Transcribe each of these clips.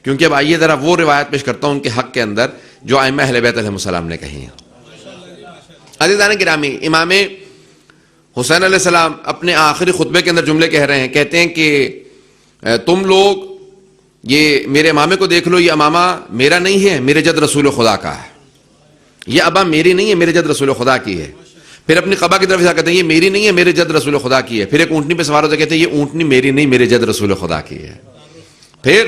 کیونکہ اب آئیے ذرا وہ روایت پیش کرتا ہوں ان کے حق کے اندر جو ائمہ اہل بیت علیہم السلام نے کہی ہیں۔ عزیزان گرامی، امام حسین علیہ السلام اپنے آخری خطبے کے اندر جملے کہہ رہے ہیں، کہتے ہیں کہ تم لوگ یہ میرے امامے کو دیکھ لو، یہ امامہ میرا نہیں ہے، میرے جد رسول خدا کا ہے، یہ ابا میری نہیں ہے، میرے جد رسول خدا کی ہے۔ پھر اپنی قبا کی طرف سے کہتے ہیں یہ میری نہیں ہے، میرے جد رسول خدا کی ہے۔ پھر ایک اونٹنی پہ سوار ہوتے کہتے ہیں یہ اونٹنی میری نہیں، میرے جد رسول خدا کی ہے۔ پھر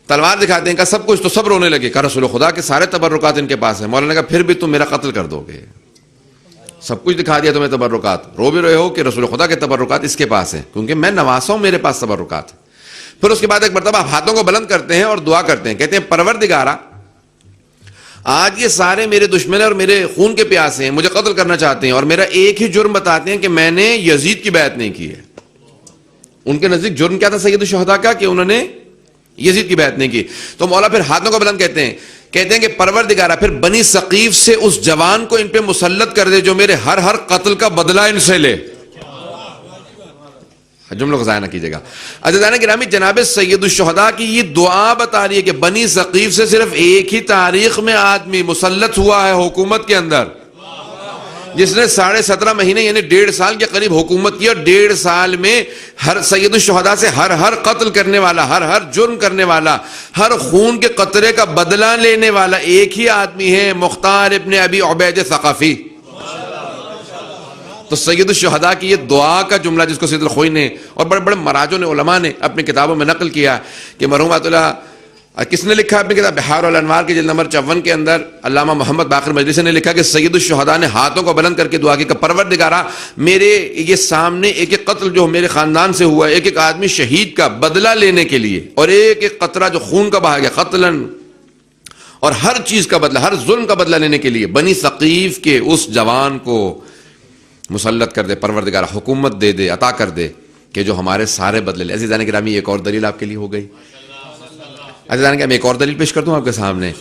تلوار دکھاتے ہیں، کہا سب کچھ، تو سب رونے لگے، کہا رسول خدا کے سارے تبرکات ان کے پاس ہیں۔ مولانا نے کہا پھر بھی تم میرا قتل کر دو گے، سب کچھ دکھا دیا تمہیں تبرکات، رو بھی رہے ہو کہ رسول خدا کے تبرکات اس کے پاس ہیں، کیونکہ میں نواسا ہوں، میرے پاس تبرکات۔ پھر اس کے بعد ایک مرتبہ ہاتھوں کو بلند کرتے ہیں اور دعا کرتے ہیں، کہتے ہیں پروردگارا، آج یہ سارے میرے دشمن اور میرے خون کے پیاسے ہیں، مجھے قتل کرنا چاہتے ہیں، اور میرا ایک ہی جرم بتاتے ہیں کہ میں نے یزید کی بیعت نہیں کی ہے۔ ان کے نزدیک جرم کیا تھا سید الشہداء کا؟ کہ انہوں نے یزید کی بیعت نہیں کی۔ تو مولا پھر ہاتھوں کو بلند کہتے ہیں کہ پروردگارا، پھر بنی ثقیف سے اس جوان کو ان پہ مسلط کر دے جو میرے ہر قتل کا بدلہ ان سے لے۔ جملوں کو ضائع نہ کیجیے گا۔ عزیزان گرامی، جناب سید الشہداء کی یہ دعا بتا رہی ہے کہ بنی ثقیف سے صرف ایک ہی تاریخ میں آدمی مسلط ہوا ہے حکومت کے اندر، جس نے 17.5 مہینے یعنی 1.5 سال کے قریب حکومت کی، اور 1.5 سال میں ہر سید الشہداء سے ہر قتل کرنے والا، ہر جرم کرنے والا، ہر خون کے قطرے کا بدلہ لینے والا ایک ہی آدمی ہے، مختار ابن ابی عبید ثقفی۔ تو سید الشہداء کی یہ دعا کا جملہ جس کو سید الخوئی نے اور بڑے بڑے مراجع نے، علماء نے اپنی کتابوں میں نقل کیا کہ مرحوم کس نے لکھا اپنی کتاب بحار الانوار کی جلد نمبر 54 کے اندر علامہ محمد باقر مجلسی نے لکھا کہ سید الشہداء نے ہاتھوں کو بلند کر کے دعا کی کہ پروردگارا، میرے یہ سامنے ایک ایک قتل جو میرے خاندان سے ہوا ہے، ایک ایک آدمی شہید کا بدلہ لینے کے لیے، اور ایک ایک قطرہ جو خون کا بہا گیا قتلاً، اور ہر چیز کا بدلہ، ہر ظلم کا بدلہ لینے کے لیے بنی ثقیف کے اس جوان کو مسلط کر دے، پروردگار حکومت دے دے، عطا کر دے کہ جو ہمارے سارے بدلے لے۔ عزیزان گرامی، ایک اور دلیل آپ کے لیے ہو گئی۔ عزیزان گرامی، ایک اور دلیل پیش کر دوں آپ کے سامنے۔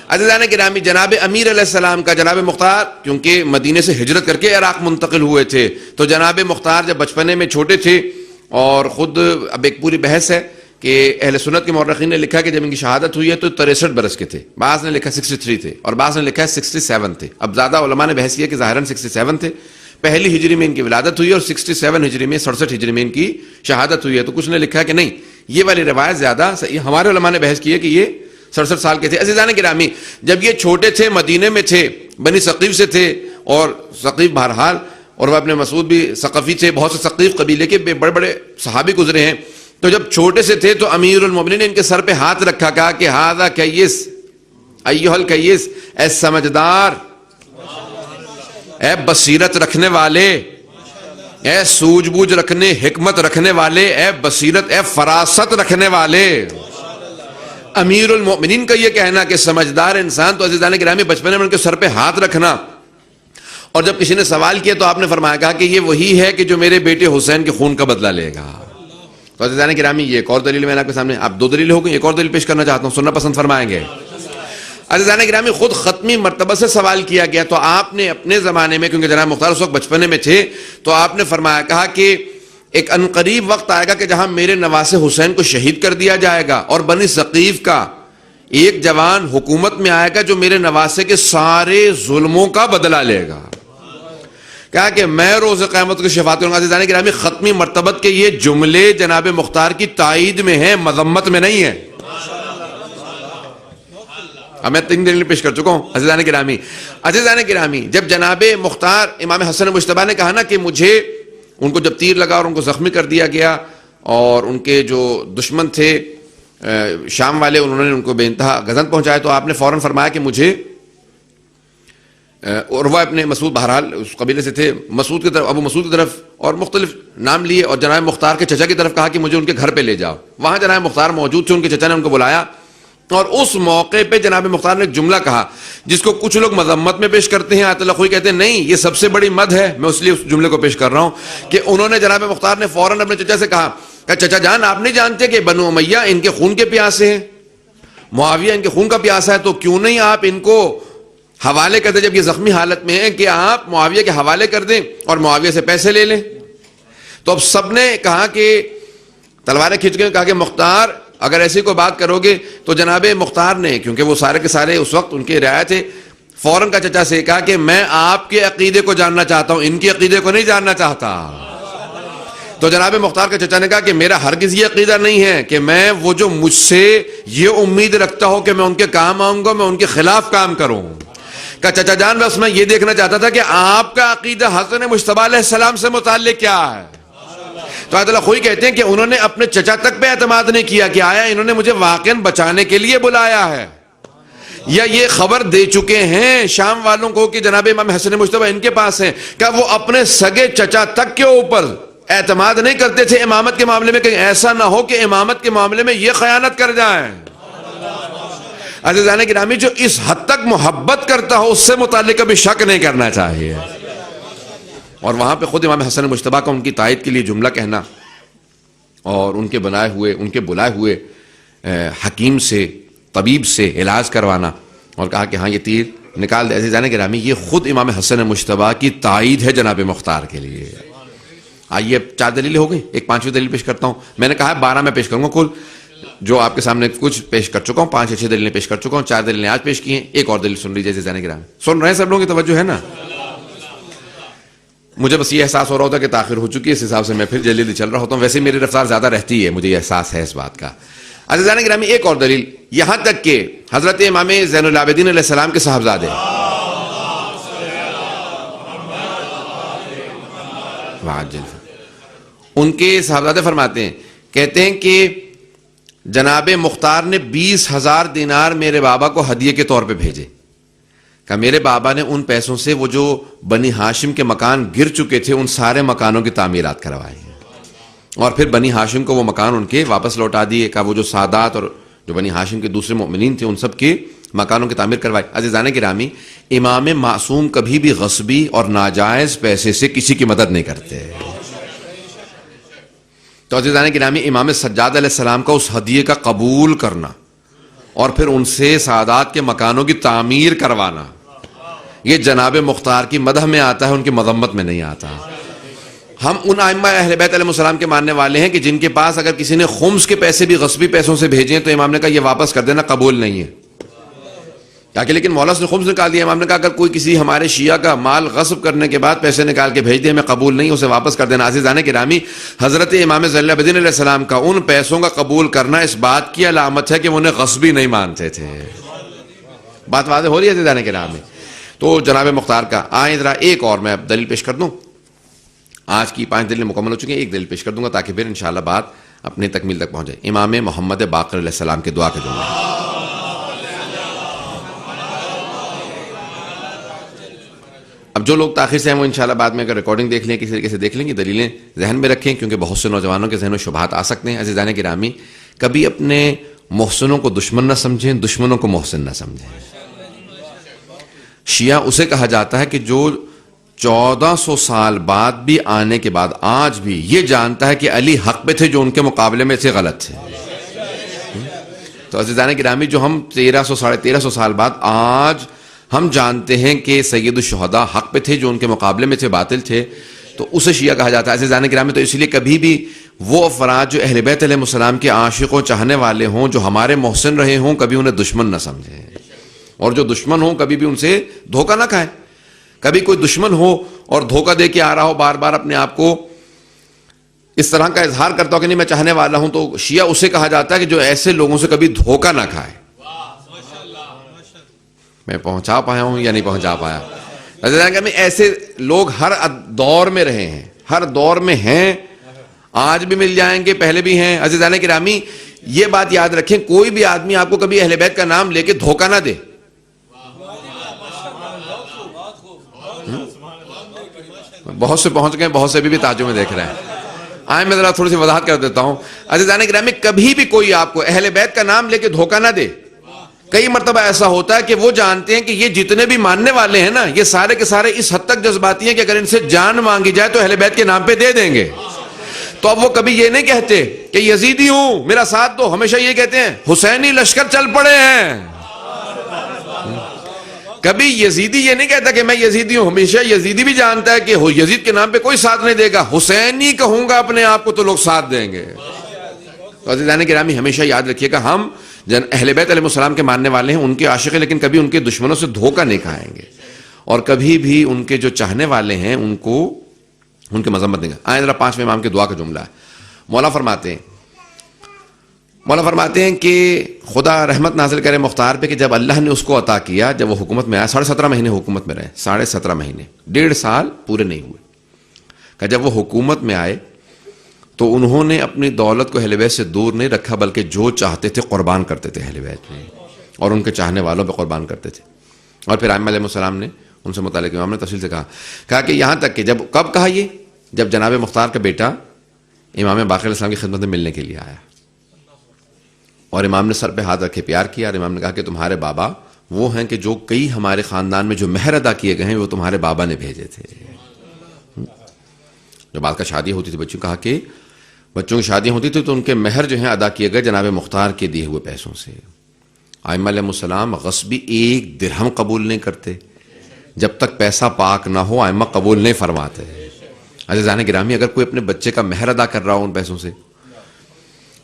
عزیزان گرامی، جناب امیر علیہ السلام کا جناب مختار کیونکہ مدینے سے ہجرت کر کے عراق منتقل ہوئے تھے، تو جناب مختار جب بچپنے میں چھوٹے تھے، اور خود اب ایک پوری بحث ہے کہ اہل سنت کے مورخین نے لکھا کہ جب ان کی شہادت ہوئی ہے تو 63 برس کے تھے، بعض نے لکھا 63 تھے، اور بعض نے لکھا ہے 67 تھے۔ اب زیادہ علماء نے بحث کی ہے کہ ظاہراً 67 تھے، پہلی ہجری میں ان کی ولادت ہوئی، اور 67 ہجری میں 67 ہجری میں ان کی شہادت ہوئی ہے۔ تو کچھ نے لکھا کہ نہیں، یہ والی روایت زیادہ صحیح، ہمارے علماء نے بحث کی ہے کہ یہ 67 سال کے تھے۔ عزیزان گرامی، جب یہ چھوٹے تھے، مدینے میں تھے، بنی ثقیف سے تھے، اور ثقیف بہرحال، اور وہ اپنے مسعود بھی ثقفی تھے، بہت سے ثقیف قبیلے کے بڑے بڑے صحابی گزرے ہیں۔ تو جب چھوٹے سے تھے تو امیر المومنین نے ان کے سر پہ ہاتھ رکھا، کہا کہ ہذا کیس ایھا الکیس، اے سمجھدار، اے بصیرت رکھنے والے، اے سوجھ بوجھ رکھنے، حکمت رکھنے والے، اے بصیرت، اے فراست رکھنے والے۔ امیر المؤمنین کا یہ کہنا کہ سمجھدار انسان، تو عزیزان گرامی بچپن میں ان کے سر پہ ہاتھ رکھنا۔ اور جب کسی نے سوال کیا تو آپ نے فرمایا، کہا کہ یہ وہی ہے کہ جو میرے بیٹے حسین کے خون کا بدلہ لے گا۔ تو عزیزان گرامی، یہ ایک اور دلیل میں نے آپ کے سامنے، آپ 2 دلیل ہو گئی، ایک اور دلیل پیش کرنا چاہتا ہوں، سننا پسند فرمائیں گے؟ عزیزان گرامی، خود ختمی مرتبہ سے سوال کیا گیا، تو آپ نے اپنے زمانے میں، کیونکہ جناب مختار اس وقت بچپنے میں تھے، تو آپ نے فرمایا، کہا کہ ایک عنقریب وقت آئے گا کہ جہاں میرے نواسے حسین کو شہید کر دیا جائے گا، اور بنی ثقیف کا ایک جوان حکومت میں آئے گا جو میرے نواسے کے سارے ظلموں کا بدلہ لے گا۔ کہا کہ میں روز قیامت کی شفاعت کروں گا۔ عزیزان گرامی، ختمی مرتبت کے یہ جملے جناب مختار کی تائید میں ہیں، مذمت میں نہیں ہیں۔ اب میں 3 دلیل پیش کر چکا ہوں۔ عزیزان گرامی، جب جناب مختار امام حسن مجتبیٰ نے کہا نا کہ مجھے، ان کو جب تیر لگا اور ان کو زخمی کر دیا گیا، اور ان کے جو دشمن تھے شام والے، انہوں نے ان کو بے انتہا غزن پہنچایا، تو آپ نے فوراً فرمایا کہ مجھے، اور وہ اپنے مسعود، بہرحال اس قبیلے سے تھے، مسعود کی طرف، ابو مسعود کی طرف، اور مختلف نام لیے، اور جناب مختار کے چچا کی طرف کہا کہ مجھے ان کے گھر پہ لے جاؤ۔ وہاں جناب مختار موجود تھے، ان کے چچا نے ان کو بلایا، اور اس موقع پہ جناب مختار نے ایک جملہ کہا جس کو کچھ لوگ مذمت میں پیش کرتے ہیں، آیت اللہ خوئی کہتے ہیں نہیں، یہ سب سے بڑی مدح ہے، میں اس لیے اس جملے کو پیش کر رہا ہوں کہ انہوں نے، جناب مختار نے فوراً اپنے چچا سے کہا کہ چچا جان، آپ نہیں جانتے کہ بنو امیہ ان کے خون کے پیاسے ہیں، معاویہ ان کے خون کا پیاسا ہے، تو کیوں نہیں آپ ان کو حوالے کر دیں، جب یہ زخمی حالت میں ہیں، کہ آپ معاویہ کے حوالے کر دیں اور معاویہ سے پیسے لے لیں۔ تو اب سب نے کہا کہ تلواریں کھینچ کے کہا کہ مختار، اگر ایسی کوئی بات کرو گے تو جناب مختار نے، کیونکہ وہ سارے کے سارے اس وقت ان کے رعایا تھے، فوراً کا چچا سے کہا کہ میں آپ کے عقیدے کو جاننا چاہتا ہوں، ان کے عقیدے کو نہیں جاننا چاہتا۔ تو جناب مختار کے چچا نے کہا کہ میرا ہرگز یہ عقیدہ نہیں ہے کہ میں وہ جو مجھ سے یہ امید رکھتا ہو کہ میں ان کے کام آؤں گا، میں ان کے خلاف کام کروں۔ کہ چچا جان بس میں یہ دیکھنا چاہتا تھا کہ آپ کا عقیدہ حسن مجتبیٰ علیہ السلام سے متعلق کیا ہے۔ تو آیت اللہ خوئی کہتے ہیں کہ انہوں نے اپنے چچا تک پہ اعتماد نہیں کیا کہ آیا انہوں نے مجھے واقعاً بچانے کے لیے بلایا ہے، یا یہ خبر دے چکے ہیں شام والوں کو کہ جناب امام حسن مجتبیٰ ان کے پاس ہیں۔ کہ وہ اپنے سگے چچا تک کے اوپر اعتماد نہیں کرتے تھے امامت کے معاملے میں، کہ ایسا نہ ہو کہ امامت کے معاملے میں یہ خیانت کر جائیں۔ عزیزان گرامی، جو اس حد تک محبت کرتا ہو اس سے متعلق کبھی شک نہیں کرنا چاہیے۔ اور وہاں پہ خود امام حسن مجتبیٰ کا ان کی تائید کے لیے جملہ کہنا، اور ان کے بلائے ہوئے حکیم سے، طبیب سے علاج کروانا، اور کہا کہ ہاں یہ تیر نکال دے۔ عزیزان گرامی، یہ خود امام حسن مجتبیٰ کی تائید ہے جناب مختار کے لیے۔ آئیے اب 4 دلیلیں ہو گئی، ایک 5ویں دلیل پیش کرتا ہوں۔ میں نے کہا ہے 12 میں پیش کروں گا، کل جو آپ کے سامنے کچھ پیش کر چکا ہوں، 5 یا 6 دلیلیں پیش کر چکا ہوں، 4 دلیلیں آج پیش کی ہیں۔ ایک اور دلیل سن لیجیے عزیزان گرامی، سن رہے ہیں سب لوگوں کی توجہ ہے نا؟ مجھے بس یہ احساس ہو رہا ہوتا ہے کہ تاخیر ہو چکی ہے، اس حساب سے میں پھر جلدی چل رہا ہوتا ہوں، ویسے میری رفتار زیادہ رہتی ہے، مجھے یہ احساس ہے اس بات کا۔ عزیزان گرامی، ایک اور دلیل، یہاں تک کہ حضرت امام زین العابدین علیہ السلام کے صاحبزادے ان کے صاحبزادے فرماتے ہیں، کہتے ہیں کہ جناب مختار نے 20,000 دینار میرے بابا کو ہدیے کے طور پہ بھیجے۔ کہ میرے بابا نے ان پیسوں سے وہ جو بنی ہاشم کے مکان گر چکے تھے ان سارے مکانوں کی تعمیرات کروائی، اور پھر بنی ہاشم کو وہ مکان ان کے واپس لوٹا دیے۔ کہ وہ جو سادات اور جو بنی ہاشم کے دوسرے مؤمنین تھے ان سب کے مکانوں کی تعمیر کروائی۔ عزیزان گرامی، امام معصوم کبھی بھی غصبی اور ناجائز پیسے سے کسی کی مدد نہیں کرتے۔ تو عزیزان گرامی، امام سجاد علیہ السلام کا اس ہدیے کا قبول کرنا اور پھر ان سے سادات کے مکانوں کی تعمیر کروانا، یہ جناب مختار کی مدح میں آتا ہے، ان کی مذمت میں نہیں آتا۔ ہم ان ائمہ اہل بیت علیہ السلام کے ماننے والے ہیں کہ جن کے پاس اگر کسی نے خمس کے پیسے بھی غصبی پیسوں سے بھیجے ہیں تو امام نے کہا یہ واپس کر دینا، قبول نہیں ہے۔ کہ لیکن مولا نے خمس نکال دیا، امام نے کہا اگر کوئی کسی ہمارے شیعہ کا مال غصب کرنے کے بعد پیسے نکال کے بھیج دے ہمیں قبول نہیں، اسے واپس کر دینا۔ عزیزان گرامی، حضرت امام زین العابدین علیہ السلام کا ان پیسوں کا قبول کرنا اس بات کی علامت ہے کہ وہ انہیں غصبی نہیں مانتے تھے۔ بات واضح ہو رہی ہے عزیزان گرامی؟ تو جناب مختار کا آئیں ذرا ایک اور میں اب دلیل پیش کر دوں۔ آج کی 5 دلیلیں مکمل ہو چکی ہیں، ایک دلیل پیش کر دوں گا تاکہ پھر انشاءاللہ بات اپنے تکمیل تک پہنچ جائے۔ امام محمد باقر علیہ السلام کے دعا کے جملے۔ اب جو لوگ تاخیر سے ہیں وہ انشاءاللہ بعد میں اگر ریکارڈنگ دیکھ لیں، کسی طریقے سے دیکھ لیں، کہ دلیلیں ذہن میں رکھیں، کیونکہ بہت سے نوجوانوں کے ذہن میں شبہات آ سکتے ہیں۔ عزیزان گرامی، کبھی اپنے محسنوں کو دشمن نہ سمجھیں، دشمنوں کو محسن نہ سمجھیں۔ شیعہ اسے کہا جاتا ہے کہ جو 1400 سال بعد بھی آنے کے بعد آج بھی یہ جانتا ہے کہ علی حق پہ تھے جو ان کے مقابلے میں تھے غلط تھے۔ تو عزیزان گرامی، جو ہم 1300 ساڑھے 1300 سال بعد آج ہم جانتے ہیں کہ سید الشہداء حق پہ تھے جو ان کے مقابلے میں تھے باطل تھے، تو اسے شیعہ کہا جاتا ہے۔ عزیزان گرامی، تو اس لیے کبھی بھی وہ افراد جو اہل بیت علیہ السلام کے عاشق و چاہنے والے ہوں، جو ہمارے محسن رہے ہوں، کبھی انہیں دشمن نہ سمجھیں، اور جو دشمن ہوں کبھی بھی ان سے دھوکہ نہ کھائیں۔ کبھی کوئی دشمن ہو اور دھوکہ دے کے آ رہا ہو، بار بار اپنے آپ کو اس طرح کا اظہار کرتا ہو کہ نہیں میں چاہنے والا ہوں، تو شیعہ اسے کہا جاتا ہے کہ جو ایسے لوگوں سے کبھی دھوکہ نہ کھائے۔ میں پہنچا پایا ہوں یا نہیں پہنچا پایا؟ ایسے لوگ ہر دور میں رہے ہیں، ہر دور میں ہیں، آج بھی مل جائیں گے، پہلے بھی ہیں۔ عزیزان گرامی، یہ بات یاد رکھیں، کوئی بھی آدمی آپ کو کبھی اہل بیت کا نام لے کے دھوکہ نہ دے۔ بہت سے پہنچ گئے، بہت سے ابھی بھی تعجب میں دیکھ رہے ہیں۔ آئیں میں ذرا تھوڑی سی وضاحت کر دیتا ہوں۔ عزیزان گرامی، کبھی بھی کوئی آپ کو اہل بیت کا نام لے کے دھوکہ نہ دے۔ کئی مرتبہ ایسا ہوتا ہے کہ وہ جانتے ہیں کہ یہ جتنے بھی ماننے والے ہیں نا، یہ سارے کے سارے اس حد تک جذباتی ہیں کہ اگر ان سے جان مانگی جائے تو اہل بیت کے نام پہ دے دیں گے۔ تو اب وہ کبھی یہ نہیں کہتے کہ یزیدی ہوں میرا ساتھ دو، ہمیشہ یہ کہتے ہیں حسینی لشکر چل پڑے ہیں۔ کبھی یزیدی یہ نہیں کہتا کہ میں یزیدی ہوں، ہمیشہ یزیدی بھی جانتا ہے کہ یزید کے نام پہ کوئی ساتھ نہیں دے گا، حسینی کہوں گا اپنے آپ کو تو لوگ ساتھ دیں گے۔ تو عزیزان گرامی ہمیشہ یاد رکھیے گا ہم اہل بیت علیہ السلام کے ماننے والے ہیں، ان کے عاشق ہیں، لیکن کبھی ان کے دشمنوں سے دھوکہ نہیں کھائیں گے، اور کبھی بھی ان کے جو چاہنے والے ہیں ان کو ان کی مذمت نہیں کریں۔ آئیں ذرا 5ویں امام کے دعا کا جملہ ہے۔ مولا فرماتے ہیں کہ خدا رحمت نازل کرے مختار پہ کہ جب اللہ نے اس کو عطا کیا، جب وہ حکومت میں آیا، 17.5 مہینے حکومت میں رہے، 17.5 مہینے، 1.5 سال پورے نہیں ہوئے، کہ جب وہ حکومت میں آئے تو انہوں نے اپنی دولت کو اہل بیت سے دور نہیں رکھا، بلکہ جو چاہتے تھے قربان کرتے تھے اہل بیت میں، اور ان کے چاہنے والوں پہ قربان کرتے تھے۔ اور پھر ائمہ علیہ السلام نے ان سے متعلق امام نے تفصیل سے کہا کہ یہاں تک کہ کب کہا یہ؟ جب جناب مختار کا بیٹا امام باقر علیہ السلام کی خدمت میں ملنے کے لیے آیا، اور امام نے سر پہ ہاتھ رکھے پیار کیا، اور امام نے کہا کہ تمہارے بابا وہ ہیں کہ جو کئی ہمارے خاندان میں جو مہر ادا کیے گئے ہیں وہ تمہارے بابا نے بھیجے تھے۔ جو بعد کا شادی ہوتی تھی بچوں کی شادی ہوتی تھی تو ان کے مہر جو ہیں ادا کیے گئے جناب مختار کے دیے ہوئے پیسوں سے۔ ائمہ علیہ السلام غصبی 1 درہم قبول نہیں کرتے، جب تک پیسہ پاک نہ ہو ائمہ قبول نہیں فرماتے۔ عزیزان گرامی اگر کوئی اپنے بچے کا مہر ادا کر رہا ہو ان پیسوں سے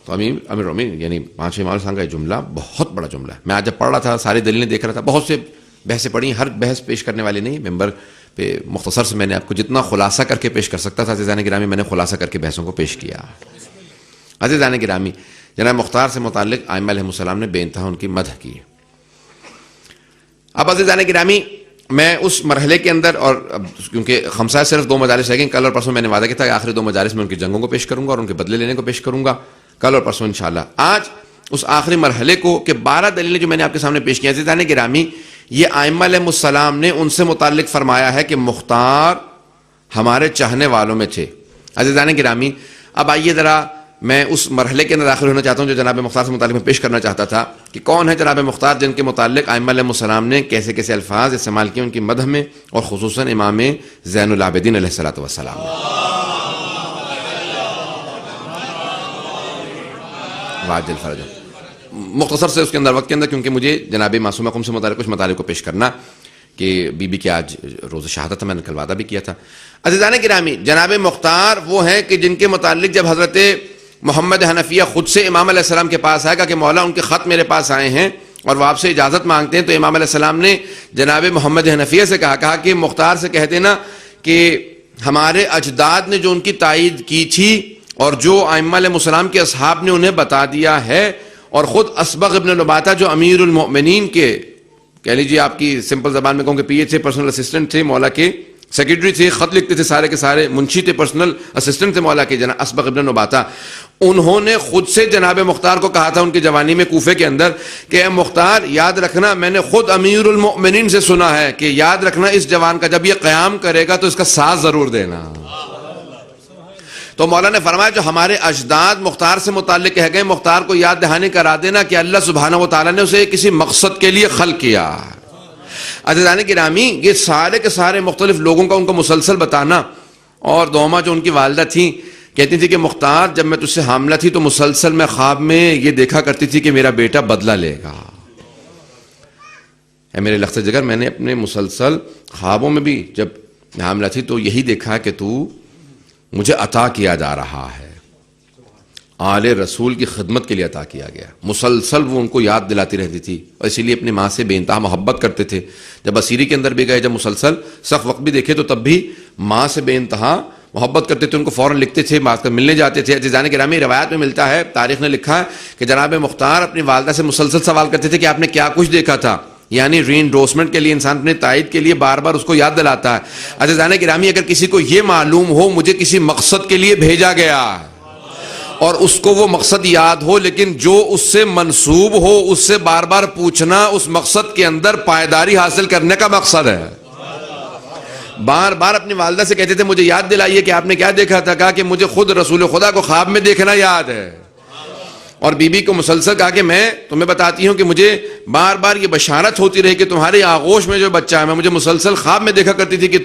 تو امیر امین یعنی 5 امام صاحب کا یہ جملہ بہت بڑا جملہ ہے۔ میں آج جب پڑھ رہا تھا ساری دلیلیں دیکھ رہا تھا، بہت سے بحثیں پڑھی، ہر بحث پیش کرنے والے نہیں، ممبر پہ مختصر سے میں نے آپ کو جتنا خلاصہ کر کے پیش کر سکتا تھا عزیزان گرامی میں نے خلاصہ کر کے بحثوں کو پیش کیا۔ عزیزان گرامی جناب مختار سے متعلق ائمہ علیہ السلام نے بے انتہا ان کی مدح کی۔ اب عزیزان گرامی میں اس مرحلے کے اندر، اور کیونکہ خمسہ صرف 2 مجالس رہ گئیں، کل اور پرسوں میں نے وعدہ کیا تھا کہ آخری 2 مجالس میں ان کی جنگوں کو پیش کروں گا اور ان کے بدلے لینے کو پیش کروں گا، کل اور پرسوں انشاءاللہ۔ آج اس آخری مرحلے کو کہ 12 دلیلیں جو میں نے آپ کے سامنے پیش کی ہیں عزیزان گرامی، یہ ائمہ علیہ السلام نے ان سے متعلق فرمایا ہے کہ مختار ہمارے چاہنے والوں میں تھے۔ عزیزان گرامی اب آئیے ذرا میں اس مرحلے کے اندر داخل ہونا چاہتا ہوں جو جناب مختار سے متعلق میں پیش کرنا چاہتا تھا کہ کون ہے جناب مختار جن کے متعلق ائمہ علیہ السلام نے کیسے کیسے الفاظ استعمال کیے ان کی مدح میں، اور خصوصاً امام زین العابدین علیہ السلام نے۔ واجل فرج مختصر سے اس کے اندر وقت کے اندر، کیونکہ مجھے جناب معصومہ قم سے متعلق کچھ مطالب کو پیش کرنا کہ بی بی کی آج روز شہادت ہے، میں نے کل وعدہ بھی کیا تھا۔ عزیزان گرامی جناب مختار وہ ہیں کہ جن کے متعلق جب حضرت محمد حنفیہ خود سے امام علیہ السلام کے پاس آئے گا کہ مولا ان کے خط میرے پاس آئے ہیں اور وہ آپ سے اجازت مانگتے ہیں، تو امام علیہ السلام نے جناب محمد حنفیہ سے کہا کہ مختار سے کہہ دینا کہ ہمارے اجداد نے جو ان کی تائید کی تھی اور جو ائمہ علیہ السلام کے اصحاب نے انہیں بتا دیا ہے، اور خود اسبغ ابن لباتہ جو امیر المؤمنین کے کہہ لیجیے آپ کی سمپل زبان میں کہوں کہ پی اے تھے، پرسنل اسسٹنٹ تھے مولا کے، سیکرٹری تھے، خط لکھتے تھے سارے کے سارے، منشی تھے، پرسنل اسسٹنٹ تھے مولا کے جناب اسبغ ابن لباتہ، انہوں نے خود سے جناب مختار کو کہا تھا ان کی جوانی میں کوفے کے اندر کہ اے مختار یاد رکھنا میں نے خود امیر المؤمنین سے سنا ہے کہ یاد رکھنا اس جوان کا جب یہ قیام کرے گا تو اس کا ساتھ ضرور دینا۔ تو مولا نے فرمایا جو ہمارے اجداد مختار سے متعلق کہہ گئے مختار کو یاد دہانی کرا دینا کہ اللہ سبحانہ و تعالیٰ نے اسے کسی مقصد کے لیے خلق کیا۔ عزیزان گرامی یہ سارے کے سارے مختلف لوگوں کا ان کو مسلسل بتانا، اور دوما جو ان کی والدہ تھیں کہتی تھی کہ مختار جب میں تجھ سے حاملہ تھی تو مسلسل میں خواب میں یہ دیکھا کرتی تھی کہ میرا بیٹا بدلہ لے گا۔ اے میرے لخت جگر میں نے اپنے مسلسل خوابوں میں بھی جب حاملہ تھی تو یہی دیکھا کہ تو مجھے عطا کیا جا رہا ہے، آل رسول کی خدمت کے لیے عطا کیا گیا۔ مسلسل وہ ان کو یاد دلاتی رہتی تھی اور اسی لیے اپنی ماں سے بے انتہا محبت کرتے تھے۔ جب اسیری کے اندر بھی گئے، جب مسلسل سخت وقت بھی دیکھے تو تب بھی ماں سے بے انتہا محبت کرتے تھے، ان کو فوراً لکھتے تھے، بات کر ملنے جاتے تھے۔ عزیزان گرامی روایات میں ملتا ہے، تاریخ نے لکھا ہے کہ جناب مختار اپنی والدہ سے مسلسل سوال کرتے تھے کہ آپ نے کیا کچھ دیکھا تھا، یعنی ری انڈورسمنٹ کے لیے انسان اپنے تائید کے لیے بار بار اس کو یاد دلاتا ہے۔ عزیزان گرامی اگر کسی کو یہ معلوم ہو مجھے کسی مقصد کے لیے بھیجا گیا اور اس کو وہ مقصد یاد ہو لیکن جو اس سے منسوب ہو اس سے بار بار پوچھنا اس مقصد کے اندر پائیداری حاصل کرنے کا مقصد ہے۔ بار بار اپنی والدہ سے کہتے تھے مجھے یاد دلائیے کہ آپ نے کیا دیکھا تھا، کہا کہ مجھے خود رسول خدا کو خواب میں دیکھنا یاد ہے، اور بی بی کو مسلسل کہا کہ میں تمہیں بتاتی ہوں کہ مجھے بار بار یہ بشارت ہوتی رہی کہ تمہارے آغوش میں جو بچہ ہے، میں مجھے مسلسل خواب میں دیکھا کرتی تھی کہ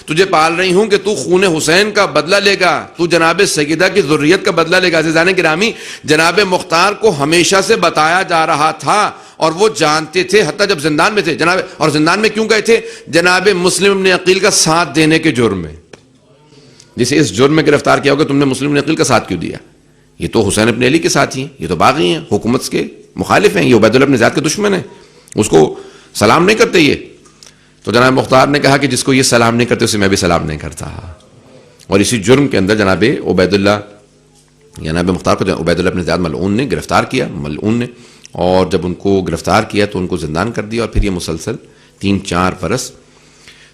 تجھے پال رہی ہوں کہ تو خون حسین کا بدلہ لے گا، تو جناب سیدہ کی ذریت کا بدلہ لے گا۔ عزیزان گرامی جناب مختار کو ہمیشہ سے بتایا جا رہا تھا اور وہ جانتے تھے، حتیٰ جب زندان میں تھے جناب، اور زندان میں کیوں گئے تھے؟ جناب مسلم ابن عقیل کا ساتھ دینے کے جرم میں، جسے اس جرم میں گرفتار کیا ہوگا تم نے مسلم ابن عقیل کا ساتھ کیوں دیا، یہ تو حسین ابن علی کے ساتھی ہیں، یہ تو باغی ہیں، حکومت کے مخالف ہیں، یہ عبید اللہ ابن زیاد کے دشمن ہیں، اس کو سلام نہیں کرتے یہ. تو جناب مختار نے کہا کہ جس کو یہ سلام نہیں کرتے اسے میں بھی سلام نہیں کرتا. اور اسی جرم کے اندر جناب عبید اللہ جناب مختار کو عبید اللہ ابن زیاد ملعون نے گرفتار کیا، ملعون نے، اور جب ان کو گرفتار کیا تو ان کو زندان کر دیا، اور پھر یہ مسلسل 3-4 برس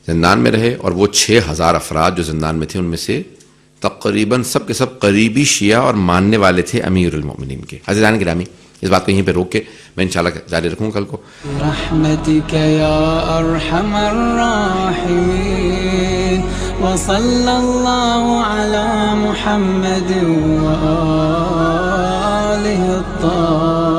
زندان میں رہے. اور وہ 6000 افراد جو زندان میں تھے ان میں سے تقریباً سب کے سب قریبی شیعہ اور ماننے والے تھے امیر المؤمنین کے. عزیزان گرامی، اس بات کو یہیں پہ روک کے میں انشاءاللہ جاری رکھوں کل کو. رحمتک یا ارحم الراحمین وصلی اللہ علی محمد وآلہ الطاہرین.